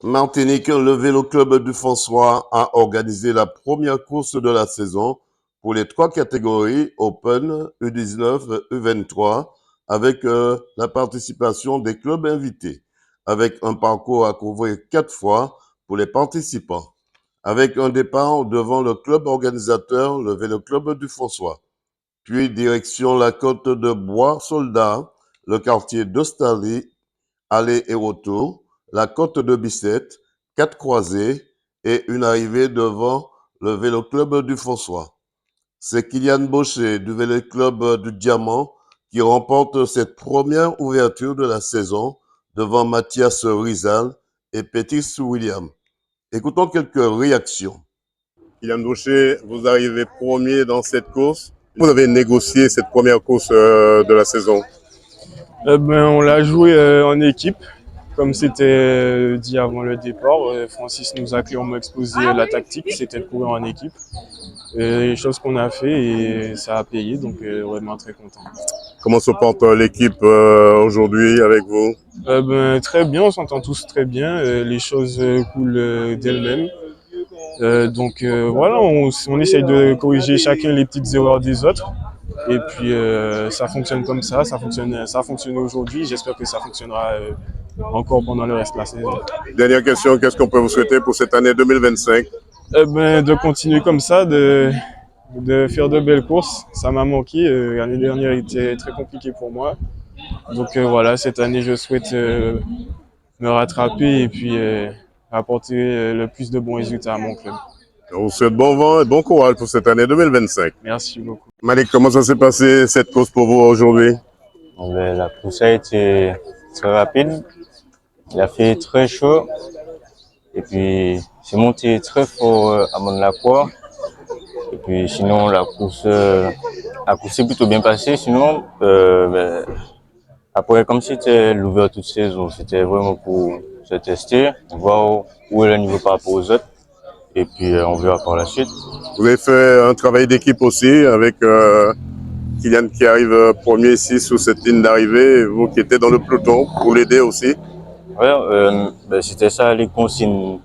Martinique, le Vélo Club du François a organisé la première course de la saison pour les trois catégories Open, U19, U23, avec la participation des clubs invités, avec un parcours à couvrir 4 fois pour les participants, avec un départ devant le club organisateur, le Vélo Club du François, puis direction la côte de Bois-Soldat, le quartier d'Australie, aller et retour, la côte de Bicêtre, 4 croisées et une arrivée devant le Vélo Club du François. C'est Kylian Baucher du Vélo Club du Diamant qui remporte cette première ouverture de la saison devant Mathias Rizal et Pétis William. Écoutons quelques réactions. Kylian Baucher, vous arrivez premier dans cette course. Vous avez négocié cette première course de la saison. On l'a joué en équipe, comme c'était dit avant le départ. Francis nous a clairement exposé la tactique, c'était de courir en équipe. Les choses qu'on a fait et ça a payé, donc vraiment très content. Comment se porte l'équipe aujourd'hui avec vous? Très bien, on s'entend tous très bien, les choses coulent d'elles-mêmes. Voilà, on essaye de corriger chacun les petites erreurs des autres. Et puis ça fonctionne comme ça a fonctionné aujourd'hui, j'espère que ça fonctionnera encore pendant le reste de la saison. Dernière question, qu'est-ce qu'on peut vous souhaiter pour cette année 2025? De continuer comme ça, de faire de belles courses, ça m'a manqué, l'année dernière était très compliquée pour moi. Donc voilà, cette année je souhaite me rattraper et puis apporter le plus de bons résultats à mon club. On vous souhaite bon vent et bon courage pour cette année 2025. Merci beaucoup. Malik, comment ça s'est passé cette course pour vous aujourd'hui? La course a été très rapide, il a fait très chaud et puis c'est monté très fort à Mont-de-la-Croix. Et puis sinon la course s'est plutôt bien passée. Sinon après comme c'était l'ouverture de saison, c'était vraiment pour se tester, voir où est le niveau par rapport aux autres et puis on verra par la suite. Vous avez fait un travail d'équipe aussi avec Kylian qui arrive premier ici sur cette ligne d'arrivée et vous qui étiez dans le peloton pour l'aider aussi. Ouais, c'était ça les consignes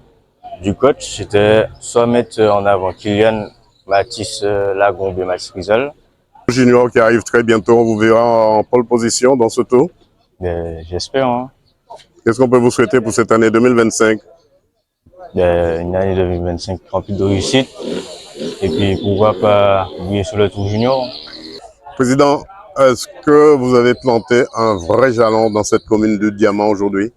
du coach, c'était soit mettre en avant Kylian, Mathis Lagombe et Mathis Rizal. Junior qui arrive très bientôt, on vous verra en pole position dans ce tour. J'espère. Hein. Qu'est-ce qu'on peut vous souhaiter pour cette année 2025? Une année 2025 remplie de réussite et puis pourquoi pas briller sur le tour junior. Président, est-ce que vous avez planté un vrai jalon dans cette commune du Diamant aujourd'hui?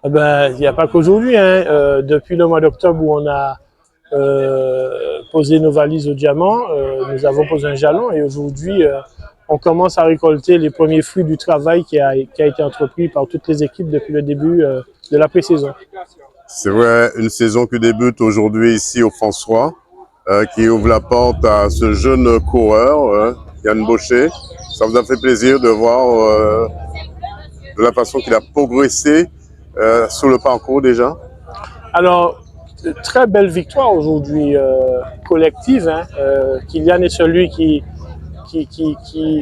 Il n'y a pas qu'aujourd'hui. Depuis le mois d'octobre où on a posé nos valises au Diamant, nous avons posé un jalon et aujourd'hui, on commence à récolter les premiers fruits du travail qui a été entrepris par toutes les équipes depuis le début de la pré-saison. C'est vrai, une saison qui débute aujourd'hui ici au François, qui ouvre la porte à ce jeune coureur, Yann Baucher. Ça vous a fait plaisir de voir de la façon qu'il a progressé sur le parcours déjà? Alors, très belle victoire aujourd'hui collective. Kylian est celui qui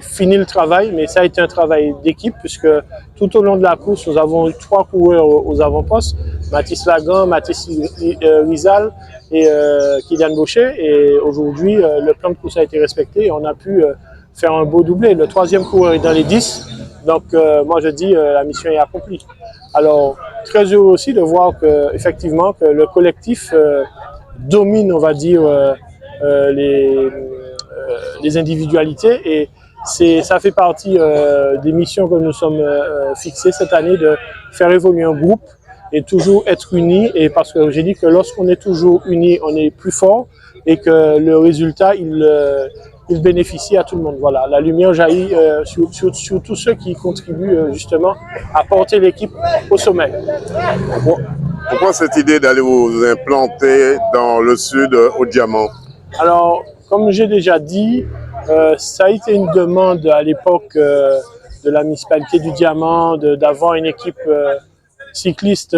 finit le travail, mais ça a été un travail d'équipe puisque tout au long de la course, nous avons eu 3 coureurs aux avant-postes, Mathis Lagan, Mathis Rizal et Kylian Baucher. Et aujourd'hui, le plan de course a été respecté et on a pu faire un beau doublé. Le 3e coureur est dans les 10, donc moi je dis la mission est accomplie. Alors, très heureux aussi de voir que, effectivement, que le collectif domine, on va dire, les individualités et ça fait partie des missions que nous sommes fixées cette année de faire évoluer un groupe et toujours être unis, et parce que j'ai dit que lorsqu'on est toujours unis, on est plus fort et que le résultat, il bénéficie à tout le monde. Voilà, la lumière jaillit sur tous ceux qui contribuent justement à porter l'équipe au sommet. Pourquoi cette idée d'aller vous implanter dans le sud au Diamant? Alors, comme j'ai déjà dit, ça a été une demande à l'époque de la municipalité du Diamant d'avoir une équipe cycliste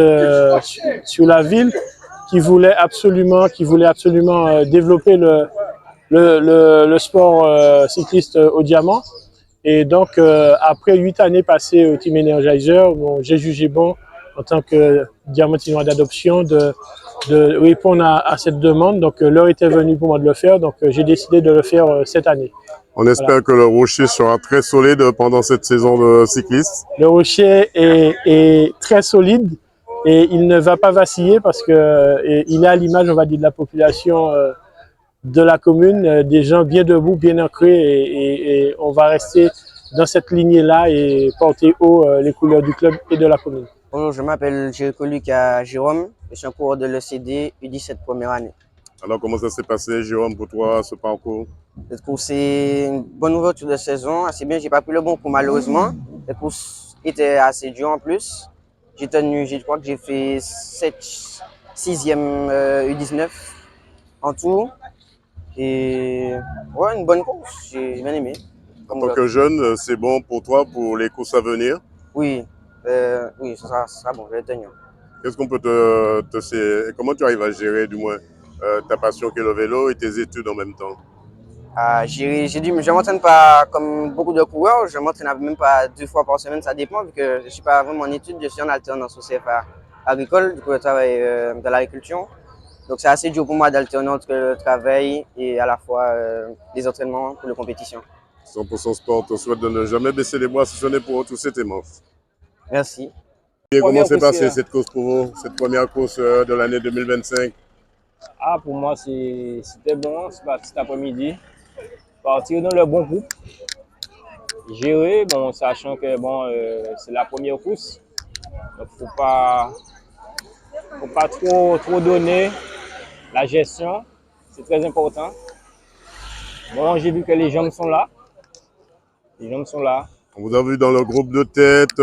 sur la ville qui voulait absolument développer le sport cycliste au Diamant. Et donc, après 8 années passées au Team Energizer, j'ai jugé bon en tant que Diamantinois d'adoption de répondre à cette demande. Donc l'heure était venue pour moi de le faire, donc j'ai décidé de le faire cette année. On espère que le rocher sera très solide pendant cette saison de cycliste. Le rocher est très solide et il ne va pas vaciller parce que il est à l'image, on va dire, de la population de la commune, des gens bien debout, bien ancrés et on va rester dans cette lignée-là et porter haut les couleurs du club et de la commune. Bonjour, je m'appelle Jericho Lucas Jérôme, je suis en cours de l'ECD U17 première année. Alors, comment ça s'est passé, Jérôme, pour toi, ce parcours? Le cours, c'est une bonne ouverture de saison, assez bien. J'ai pas pris le bon coup malheureusement. Le course était assez dur en plus. J'ai tenu, je crois que j'ai fait 6e U19 en tout. Et ouais, une bonne course, j'ai bien aimé. En tant que jeune, c'est bon pour toi pour les courses à venir? Oui, oui, ça sera bon, je vais tenir. Qu'est-ce qu'on peut comment tu arrives à gérer, du moins, ta passion qui est le vélo et tes études en même temps? Je m'entraîne pas comme beaucoup de coureurs, je m'entraîne même pas 2 fois par semaine, ça dépend, vu que je suis pas vraiment en études, je suis en alternance au CFA agricole, du coup je travaille dans l'agriculture. Donc c'est assez dur pour moi d'alterner entre le travail et à la fois les entraînements pour les compétitions. 100% sport, on te souhaite de ne jamais baisser les bras si ce n'est pour tous tes manches. Merci. Et comment s'est passée cette course pour vous, cette première course de l'année 2025? Ah, pour moi, c'était bon, c'est parti cet après-midi. Partir dans le bon groupe, gérer, bon, sachant que bon, c'est la première course. Donc, faut pas trop donner la gestion, c'est très important. Bon, j'ai vu que les jambes sont là. Les jambes sont là. On vous a vu dans le groupe de tête,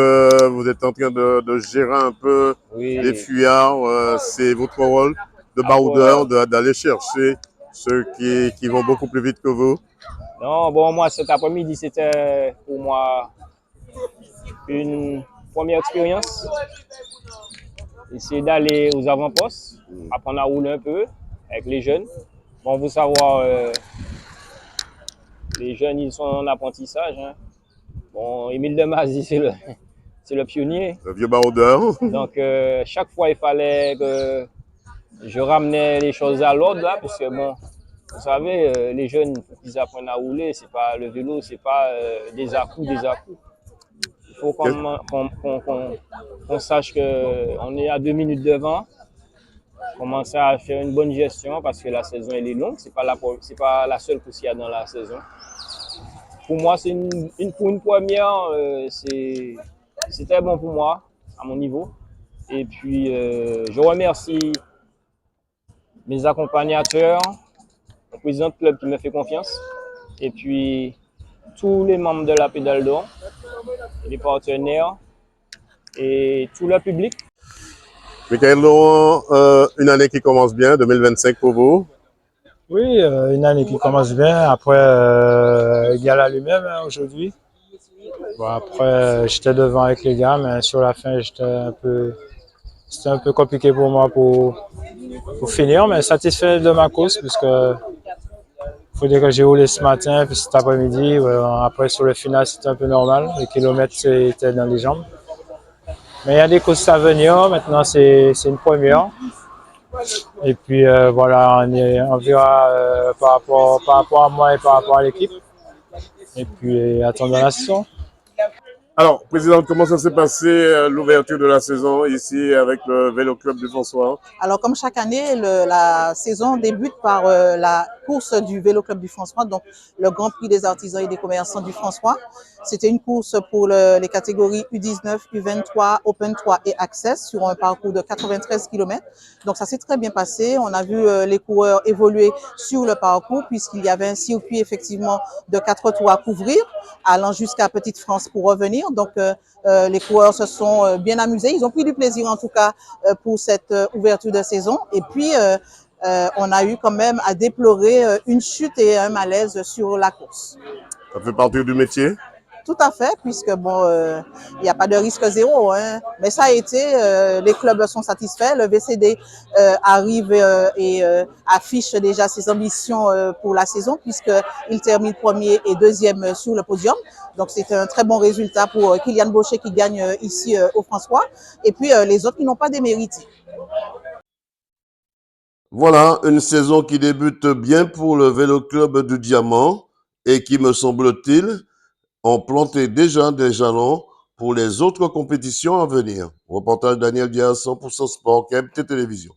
vous êtes en train de gérer un peu les fuyards. C'est votre rôle de baroudeur d'aller chercher ceux qui vont beaucoup plus vite que vous. Non, bon, moi, cet après-midi, c'était pour moi une première expérience. Essayer d'aller aux avant-postes, apprendre à rouler un peu avec les jeunes. Bon, vous savoir, les jeunes, ils sont en apprentissage. Hein. Bon, Émile Demazy, c'est le pionnier. Le vieux baroudeur. Donc, chaque fois, il fallait que je ramenais les choses à l'ordre, là, parce que, bon, vous savez, les jeunes, ils apprennent à rouler. C'est pas le vélo, c'est pas des à-coups, des à-coups. Il faut qu'on sache qu'on est à 2 minutes devant. Commencer à faire une bonne gestion parce que la saison elle est longue. C'est pas la seule course qu'il y a dans la saison. Pour moi, c'est pour une première, c'était bon pour moi, à mon niveau. Et puis, je remercie mes accompagnateurs, le président de club qui me fait confiance, et puis tous les membres de la Pédale d'Or, les partenaires et tout le public. Michael Laurent, une année qui commence bien, 2025 pour vous. Oui, une année qui commence bien. Après, égal à lui-même hein, aujourd'hui. Bon, après, j'étais devant avec les gars, mais sur la fin, c'était un peu compliqué pour moi pour finir, mais satisfait de ma course, puisque faut dire que j'ai roulé ce matin, puis cet après-midi. Après, sur le final, c'était un peu normal. Les kilomètres, c'était dans les jambes. Mais il y a des courses à venir. Maintenant, c'est une première. Et puis voilà, on verra par rapport à moi et par rapport à l'équipe. Et puis attendons la saison. Alors, Présidente, comment ça s'est passé l'ouverture de la saison ici avec le Vélo Club du François? Alors, comme chaque année, la saison débute par la course du Vélo Club du François, donc le Grand Prix des artisans et des commerçants du François. C'était une course pour les catégories U19, U23, Open 3 et Access sur un parcours de 93 km. Donc, ça s'est très bien passé. On a vu les coureurs évoluer sur le parcours puisqu'il y avait un circuit effectivement de 4 tours à couvrir, allant jusqu'à Petite France pour revenir. Donc, les coureurs se sont bien amusés. Ils ont pris du plaisir en tout cas pour cette ouverture de saison. Et puis, on a eu quand même à déplorer une chute et un malaise sur la course. Ça fait partie du métier? Tout à fait, puisque bon, il n'y a pas de risque zéro, hein. Mais ça a été, les clubs sont satisfaits. Le VCD arrive et affiche déjà ses ambitions pour la saison, puisqu'il termine premier et deuxième sur le podium. Donc c'est un très bon résultat pour Kylian Baucher qui gagne ici au François. Et puis les autres qui n'ont pas démérité. Voilà, une saison qui débute bien pour le Vélo Club du Diamant et qui, me semble-t-il, ont planté déjà des jalons pour les autres compétitions à venir. Reportage Daniel Diaz, 100% Sport, KMT Télévision.